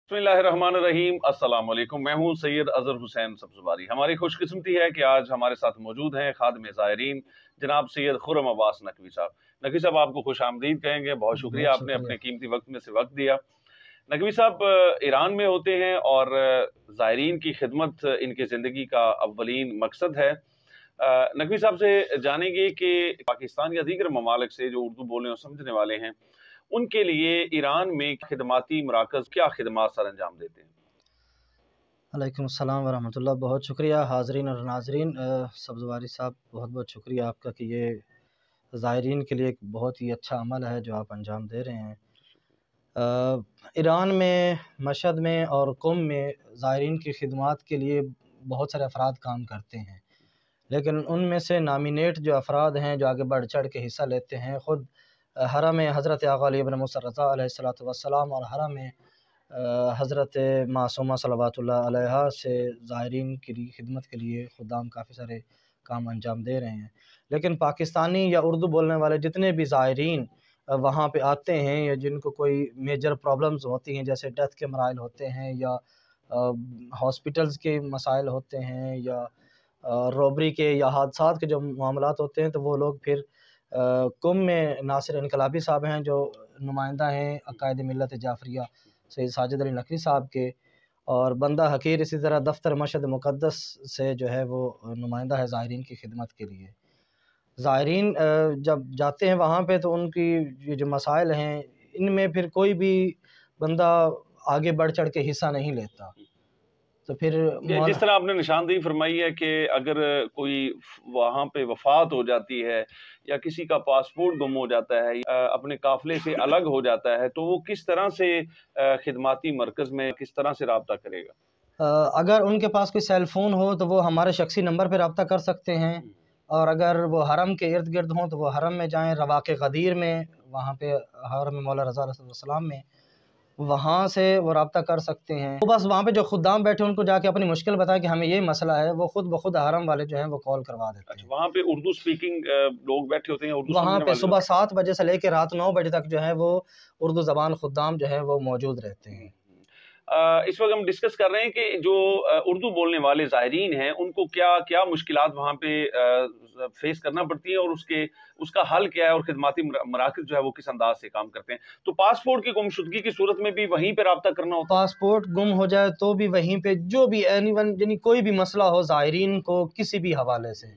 बिस्मिल्लाहिर्रहमानिर्रहीम। अस्सलाम वालेकुम। मैं हूं सैयद अजहर हुसैन सब्ज़वारी। हमारी खुशकिस्मती है कि आज हमारे साथ मौजूद हैं खादिम ज़ायरीन जनाब सैयद खुर्रम अब्बास नकवी साहब। नकवी साहब, आपको खुश आमदीद कहेंगे। बहुत शुक्रिया, बहुत आपने अपने शुक्रिया। कीमती वक्त में से वक्त दिया। नकवी साहब ईरान में होते हैं और ज़ायरीन की खिदमत इनकी ज़िंदगी का अव्वलीन मकसद है। नकवी साहब से जानेंगे कि पाकिस्तान या दीगर ममालिक से जो उर्दू बोलने और समझने वाले हैं, उनके लिए ईरान में खिदमाती मराकज़ क्या खिदमात सर अंजाम देते हैं? अलैकुम अस्सलाम वरहमतुल्लाह। बहुत शुक्रिया हाज़रीन और नाज़रीन। सब्ज़वारी साहब, बहुत बहुत शुक्रिया आपका कि ये ज़ायरीन के लिए एक बहुत ही अच्छा अमल है जो आप अंजाम दे रहे हैं। ईरान में मशहद में और क़ुम में ज़ायरीन की खिदमात के लिए बहुत सारे अफराद काम करते हैं, लेकिन उनमें से नामिनेट जो अफराद हैं जो आगे बढ़ चढ़ के हिस्सा लेते हैं, ख़ुद हरम हज़रत आक़ा अली इब्न मूसा रज़ा अलैहिस्सलातु वस्सलाम और हरम हज़रत मासूमा सलवातुल्लाह अलैहा से ज़ायरीन की खिदमत के लिए खुदाम काफ़ी सारे काम अंजाम दे रहे हैं। लेकिन पाकिस्तानी या उर्दू बोलने वाले जितने भी ज़ायरीन वहाँ पे आते हैं या जिनको कोई मेजर प्रॉब्लम्स होती हैं, जैसे डेथ के मराइल होते हैं या हॉस्पिटल्स के मसाइल होते हैं या रॉबरी के या हादसात के जो मामलात होते हैं, तो वो लोग फिर क़ुम में नासिर इनकलाबी साहब हैं जो नुमाइंदा हैं अक़ायद मिल्लत जाफ़रिया सैयद साजिद अली नकवी साहब के, और बंदा हकीर इसी तरह दफ्तर मशहद मुक़द्दस से जो है वो नुमाइंदा है ज़ायरीन की खिदमत के लिए। ज़ायरीन जब जाते हैं वहाँ पे तो उनकी ये जो मसाइल हैं, इनमें फिर कोई भी बंदा आगे बढ़ चढ़ के हिस्सा नहीं लेता। तो फिर जिस तरह आपने निशानदेही फरमाई है कि अगर कोई वहाँ पे वफ़ात हो जाती है या किसी का पासपोर्ट गुम हो जाता है या अपने काफ़िले से अलग हो जाता है, तो वो किस तरह से खिदमाती मरकज़ में किस तरह से राब्ता करेगा? अगर उनके पास कोई सेल फ़ोन हो तो वो हमारे शख्सी नंबर पर रब्ता कर सकते हैं, और अगर वो हरम के इर्द गिर्द हों तो वो हरम में जाएँ, रवाक़े ग़दीर में, वहाँ पे हरम मौला रज़ा अलैहिस्सलाम में, वहाँ से वो रब्ता कर सकते हैं। तो बस वहाँ पे जो खुद्दाम बैठे उनको जाके अपनी मुश्किल बताएं कि हमें ये मसला है, वो खुद ब खुद हरम वाले जो हैं वो कॉल करवा देते हैं। अच्छा, वहाँ पे उर्दू स्पीकिंग लोग बैठे होते हैं, उर्दू वहाँ समझने पे वाले सुबह लोग? 7 बजे से लेके रात 9 बजे तक जो है वो उर्दू ज़बान खुद्दाम जो है वो मौजूद रहते हैं। इस वक्त हम डिस्कस कर रहे हैं कि जो उर्दू बोलने वाले ज़ायरीन हैं, उनको क्या क्या मुश्किलात वहाँ पे फेस करना पड़ती है और उसका हल क्या है और खिदमाती मराकज़ जो है वो किस अंदाज से काम करते हैं। तो पासपोर्ट की गुमशुदगी की सूरत में भी वहीं पे राब्ता करना होता है? पासपोर्ट गुम हो जाए तो भी वहीं पे, जो भी एनीवन यानी कोई भी मसला हो ज़ायरीन को किसी भी हवाले से,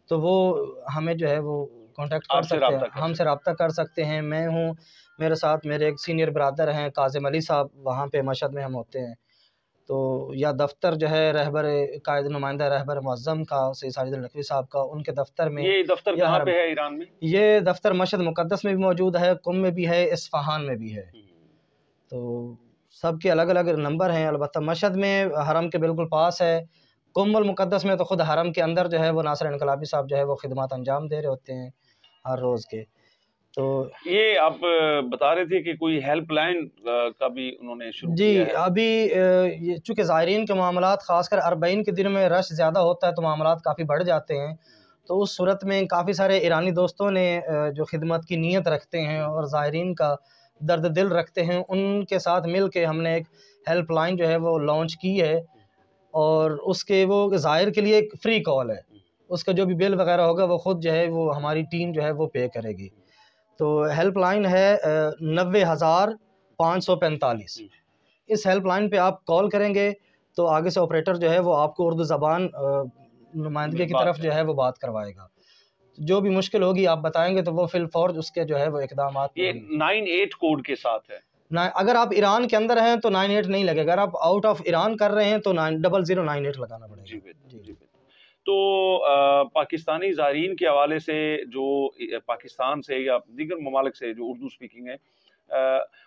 तो वो हमें जो है वो कॉन्टैक्ट कर आपसे सकते हैं, राब्ता कर हमसे सकते रब्ता कर सकते हैं। मैं हूँ, मेरे साथ मेरे एक सीनियर ब्रदर हैं काज़िम अली साहब, वहाँ पे मशहद में हम होते हैं। तो या दफ्तर जो है रहबर कायद नुमाइंदा रहबर मुअज़्ज़म का सैयद साजिद अली नकवी साहब का, उनके दफ्तर में, हैं। ये दफ्तर या कहाँ हरम, पे है ईरान में? ये दफ्तर मशहद मुक़द्दस में भी मौजूद है, क़ुम में भी है, इस्फ़हान में भी है। तो सबके अलग अलग नंबर हैं। अलबत्ता मशहद में हरम के बिल्कुल पास है, क़ुम्मुल मुक़द्दस में तो ख़ुद हरम के अंदर जो है वो नासिर इनकलाबी साहब जो है वो खिदमत अंजाम दे रहे होते हैं हर रोज़ के। तो ये आप बता रहे थे कि कोई हेल्पलाइन का भी उन्होंने शुरू जी, किया है। अभी ये चूँकि ज़ायरीन के मामलात ख़ासकर अरबईन के दिन में रश ज़्यादा होता है तो मामलात काफ़ी बढ़ जाते हैं। तो उस सूरत में काफ़ी सारे ईरानी दोस्तों ने जो खिदमत की नीयत रखते हैं और ज़ायरीन का दर्द दिल रखते हैं, उनके साथ मिल के हमने एक हेल्पलाइन जो है वो लॉन्च की है, और उसके वो ज़ायर के लिए एक फ़्री कॉल है। उसका जो भी बिल वग़ैरह होगा वो ख़ुद जो है वो हमारी टीम जो है वो पे करेगी। तो हेल्पलाइन है 90,545। इस हेल्पलाइन पे आप कॉल करेंगे तो आगे से ऑपरेटर जो है वो आपको उर्दू ज़बान नुमाइंदगी की तरफ जो है वो बात करवाएगा। जो भी मुश्किल होगी आप बताएंगे तो वो फिल फौर उसके जो है वो इक़दामात ये 98 कोड के साथ है। अगर आप ईरान के अंदर हैं तो 98 नहीं लगेगा, अगर आप आउट ऑफ ईरान कर रहे हैं तो 0098 लगाना जी पड़ेगा। बिल्कुल, जी जी बिल्कुल। तो पाकिस्तानी ज़ायरीन के हवाले से जो पाकिस्तान से या दीगर ममालिक से जो उर्दू स्पीकिंग है,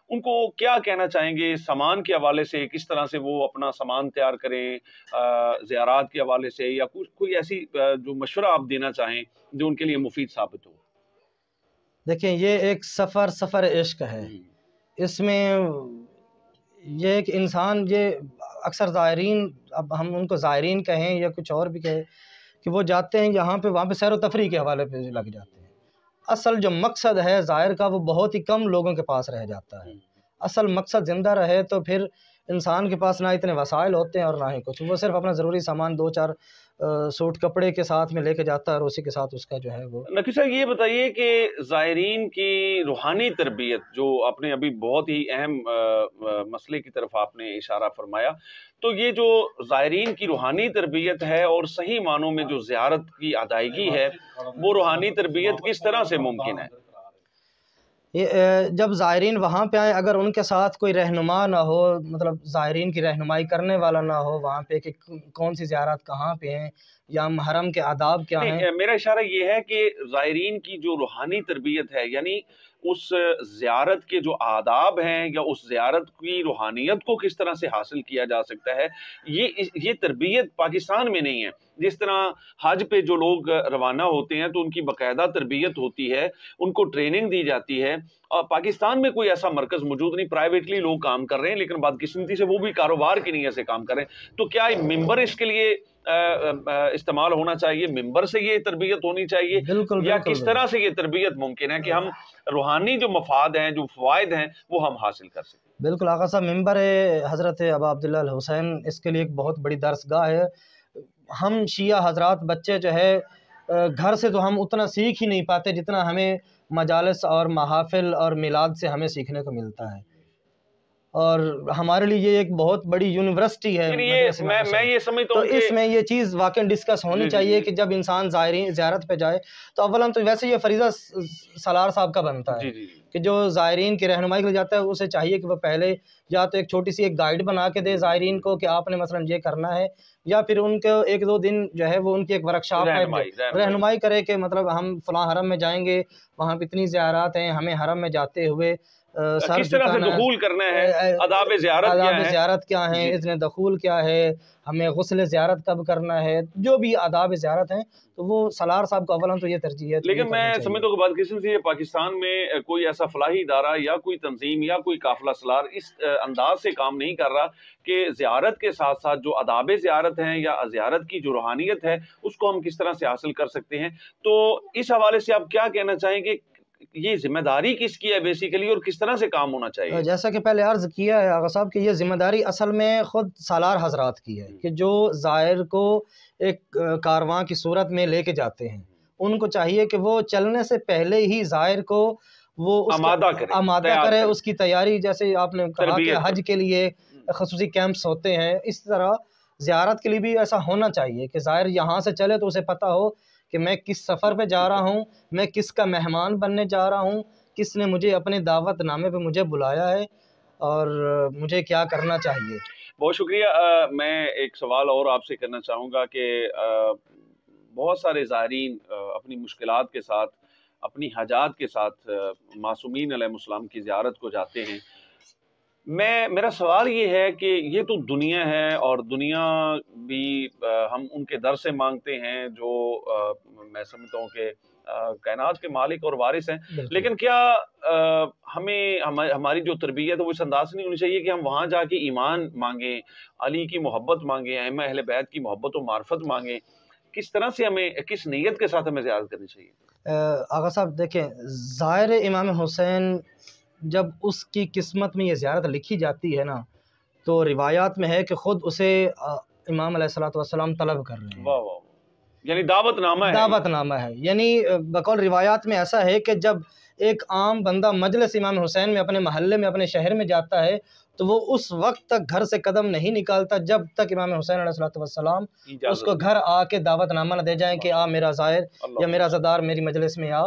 उनको क्या कहना चाहेंगे सामान के हवाले से? किस तरह से वो अपना सामान तैयार करें ज़ियारात के हवाले से, या कोई ऐसी जो मशवरा आप देना चाहें जो उनके लिए मुफीद साबित हो? देखिए, ये एक सफ़र इश्क है। इसमें ये एक इंसान, ये अक्सर ज़ायरीन, अब हम उनको ज़ायरीन कहें या कुछ और भी कहें, कि वो जाते हैं यहाँ पे, वहाँ पे सैर व तफरीह के हवाले पे लग जाते हैं। असल जो मकसद है ज़ायर का वो बहुत ही कम लोगों के पास रह जाता है। असल मकसद ज़िंदा रहे तो फिर इंसान के पास ना इतने वसाइल होते हैं और ना ही कुछ, वो सिर्फ अपना ज़रूरी सामान 2-4 सूट कपड़े के साथ में लेके जाता है और उसी के साथ उसका जो है वो। नकी साहब ये बताइए कि ज़ायरीन की रूहानी तरबियत, जो आपने अभी बहुत ही अहम मसले की तरफ आपने इशारा फरमाया, तो ये जो ज़ायरीन की रूहानी तरबियत है और सही मानों में जो ज़ियारत की अदायगी है, वो रूहानी तरबियत किस तरह से मुमकिन है? ये जब ज़ायरीन वहाँ पे आएँ, अगर उनके साथ कोई रहनुमा ना हो, मतलब ज़ायरीन की रहनुमाई करने वाला ना हो वहाँ पे कि कौन सी ज़ियारत कहाँ पे हैं या हरम के आदाब क्या हैं। नहीं, मेरा इशारा ये है कि ज़ायरीन की जो रूहानी तरबियत है, यानी उस ज़ियारत के जो आदाब हैं या उस ज़ियारत की रूहानियत को किस तरह से हासिल किया जा सकता है, ये तरबियत पाकिस्तान में नहीं है। जिस तरह हज पे जो लोग रवाना होते हैं तो उनकी बाकायदा तरबियत होती है, उनको ट्रेनिंग दी जाती है, और पाकिस्तान में कोई ऐसा मरकज़ मौजूद नहीं। प्राइवेटली लोग काम कर रहे हैं, लेकिन बदकिस्मती से वो भी कारोबार की नीयत से काम कर रहे हैं। तो क्या मिंबर इसके लिए इस्तेमाल होना चाहिए? मिंबर से ये तरबियत होनी चाहिए, बिल्कुल या बिल्कुल किस तरह से ये तरबियत मुमकिन है कि हम रूहानी जो मफाद हैं, जो फ़वाइद हैं, वो हम हासिल कर सकें? बिल्कुल आका साहब, मिंबर हज़रत अबा अब्दुल्लाह अल हुसैन इसके लिए एक बहुत बड़ी दरसगाह है। हम शिया हज़रात बच्चे जो है घर से तो हम उतना सीख ही नहीं पाते जितना हमें मजालिस और महाफ़िल और मिलाद से हमें सीखने को मिलता है, और हमारे लिए ये एक बहुत बड़ी यूनिवर्सिटी है लेकिन ये मदरसा इमाम मैं हुसैन। ये समझता तो हूँ कि इसमें ये चीज़ वाक़ई डिस्कस होनी जी, जी, चाहिए जी। कि जब इंसान ज़ियारत पे जाए तो अव्वलन तो वैसे ये फ़रीज़ा सालार साहब का बनता है जी, जी, जी। कि जो ज़ायरीन की रहनुमाई के लिए जाता है उसे चाहिए कि वह पहले या तो एक छोटी सी एक गाइड बना के दे ज़ायरीन को कि आपने मसलन ये करना है, या फिर उनको 1-2 दिन जो है वो उनकी एक वर्कशॉप टाइप जो रहनुमाई। रहनुमाई करे कि मतलब हम फ़लाँ हरम में जाएंगे, वहाँ पे इतनी ज़ियारत हैं, हमें हरम में जाते हुए सर किस तरह से झुकाना है, दुखूल करना है, आदाब ज़ियारत क्या आदाब है? ज़ियारत क्या हैं, जी। इज़्न दखूल क्या है, हमें गुस्ल ज़ियारत कब करना है, जो भी आदाब ज़ियारत हैं, तो वो सलार साहब को अव्वलन तो ये तरजीह है, तो ये लेकिन करनी मैं चाहिए। समझता हूँ कि बदकिस्मती से पाकिस्तान में कोई ऐसा फलाही इदारा या कोई तंजीम या कोई काफिला सलार इस अंदाज से काम नहीं कर रहा कि ज़ियारत के साथ साथ जो आदाब ज़ियारत हैं या ज़ियारत की जो रूहानियत है, उसको हम किस तरह से हासिल कर सकते हैं। तो इस हवाले से आप क्या कहना चाहेंगे, ये ज़िम्मेदारी किसकी है बेसिकली, और किस तरह से काम होना चाहिए? जैसा कि पहले अर्ज़ किया है आगा साहब कि ये ज़िम्मेदारी असल में ख़ुद सालार हज़रात की है कि जो ज़ायर को एक कारवां की सूरत में लेके जाते हैं, उनको चाहिए कि वो चलने से पहले ही ज़ायर को वो आमादा उसका करें, आमादा तैयार करे, करें, उसकी तैयारी, जैसे आपने कहा कि तरबियत हज के लिए ख़ुसूसी कैंप्स होते हैं, इस तरह ज़ियारत के लिए भी ऐसा होना चाहिए कि ज़ायर यहाँ से चले तो उसे पता हो कि मैं किस सफ़र पे जा रहा हूँ, मैं किसका मेहमान बनने जा रहा हूँ, किसने मुझे अपने दावतनामे पे मुझे बुलाया है और मुझे क्या करना चाहिए। बहुत शुक्रिया। मैं एक सवाल और आपसे करना चाहूँगा कि बहुत सारे ज़ायरीन अपनी मुश्किलात के साथ, अपनी हाजात के साथ मासूमीन अलैहिस्सलाम की ज़ियारत को जाते हैं। मेरा सवाल ये है कि ये तो दुनिया है, और दुनिया भी हम उनके दर से मांगते हैं जो मैं समझता हूँ कि कायनात के मालिक और वारिस हैं। बिल्कुल। लेकिन क्या हमारी जो तरबियत है वो इस अंदाज से नहीं होनी चाहिए कि हम वहाँ जाके ईमान मांगें, अली की मोहब्बत मांगें, अइम्मा अहले बैत की मोहब्बत और मार्फत मांगें? किस तरह से हमें, किस नीयत के साथ हमें ज़ियारत करनी चाहिए? आगा साहब देखें, ज़ाहिर इमाम हुसैन जब उसकी किस्मत में ये ज़ियारत लिखी जाती है ना, तो रिवायात में है कि ख़ुद उसे इमाम अलैहिस्सलातु वस्सलाम तलब कर रहे हैं। वाह, वाह! यानी दावतनामा है ये। दावतनामा है, यानी बकौल रिवायात में ऐसा है कि जब एक आम बंदा मजलिस इमाम हुसैन में अपने महल्ले में अपने शहर में जाता है तो वो उस वक्त तक घर से कदम नहीं निकालता जब तक इमाम हुसैन अलैहिस्सलाम उसको घर आके दावतनामा न दे जाएं कि आ मेरा ज़ायर या मेरा ज़दार मेरी मजलिस में आ।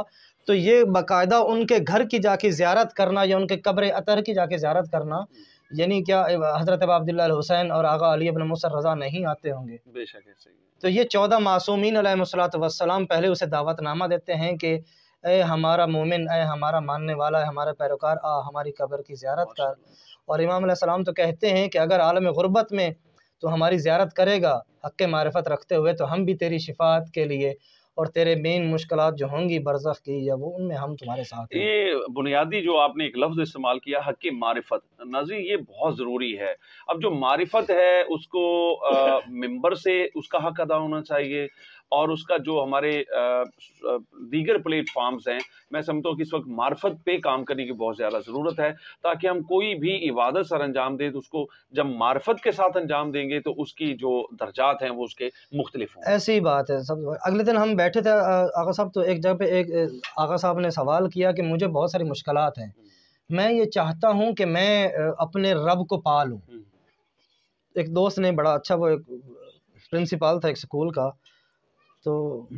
तो ये बाकायदा उनके घर की जाके ज़ियारत करना या उनके कब्र अतर की जाके ज़ियारत करना, यानी क्या हज़रत अबा अब्दुल्लाह अल हुसैन और आगा अली इब्न मूसा रज़ा नहीं आते होंगे? बेशक है, सही है। तो ये 14 मासूमीन अलैहिस्सलातु वस्सलाम पहले उसे दावतनामा देते हैं कि ए हमारा मोमिन, ए हमारा मानने वाला, है हमारा पैरोकार, आ हमारी कब्र की ज़ियारत कर। और इमाम अलैहिस्सलाम तो कहते हैं कि अगर आलम गुरबत में तो हमारी ज़ियारत करेगा हक़ मारिफत रखते हुए, तो हम भी तेरी शिफात के लिए और तेरे मेन मुश्किलात जो होंगी बरज़ख की या वो, उनमें हम तुम्हारे साथ हैं। ये बुनियादी जो आपने एक लफ्ज़ इस्तेमाल किया, हक़ मारिफत, नाज़रीन ये बहुत ज़रूरी है। अब जो मारिफत है उसको मिंबर से उसका हक़ अदा होना चाहिए, اور اس کا جو ہمارے دیگر پلیٹ فارمز ہیں، میں سمجھتا ہوں کہ اس وقت معرفت پہ کام کرنے کی بہت زیادہ ضرورت ہے، تاکہ ہم کوئی بھی عبادت سر انجام دیں تو اس کو جب معرفت کے ساتھ انجام دیں گے تو اس کی جو درجات ہیں وہ اس کے مختلف ہوں گے۔ ایسی بات ہے سب۔ اگلے دن ہم بیٹھے تھے آقا صاحب، تو ایک جگہ پہ ایک آقا صاحب نے سوال کیا کہ مجھے بہت ساری مشکلات ہیں، میں یہ چاہتا ہوں کہ میں اپنے رب کو پا لوں۔ ایک دوست نے بڑا اچھا، وہ ایک پرنسپل تھا ایک اسکول کا، تو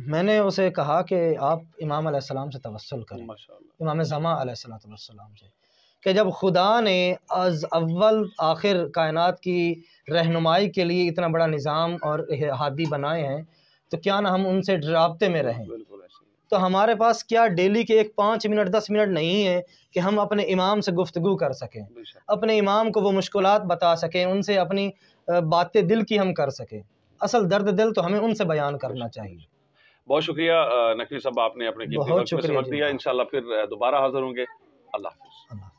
میں نے اسے کہا کہ آپ امام علیہ السلام سے توسل کریں، امام زمان علیہ السلام سے، کہ جب خدا نے از اول آخر کائنات کی رہنمائی کے لیے اتنا بڑا نظام اور ہادی بنائے ہیں، تو کیا نہ ہم ان سے رابطے میں رہیں۔ تو ہمارے پاس کیا ڈیلی کے ایک 5 منٹ 10 منٹ نہیں ہے کہ ہم اپنے امام سے گفتگو کر سکیں، اپنے امام کو وہ مشکلات بتا سکیں، ان سے اپنی باتیں دل کی ہم کر سکیں۔ اصل درد دل تو ہمیں ان سے بیان کرنا چاہیے۔ بہت شکریہ نقوی صاحب، آپ نے اپنے قیمتی وقت میں سے وقت دیا۔ انشاءاللہ پھر دوبارہ حاضر ہوں گے۔ اللہ حافظ۔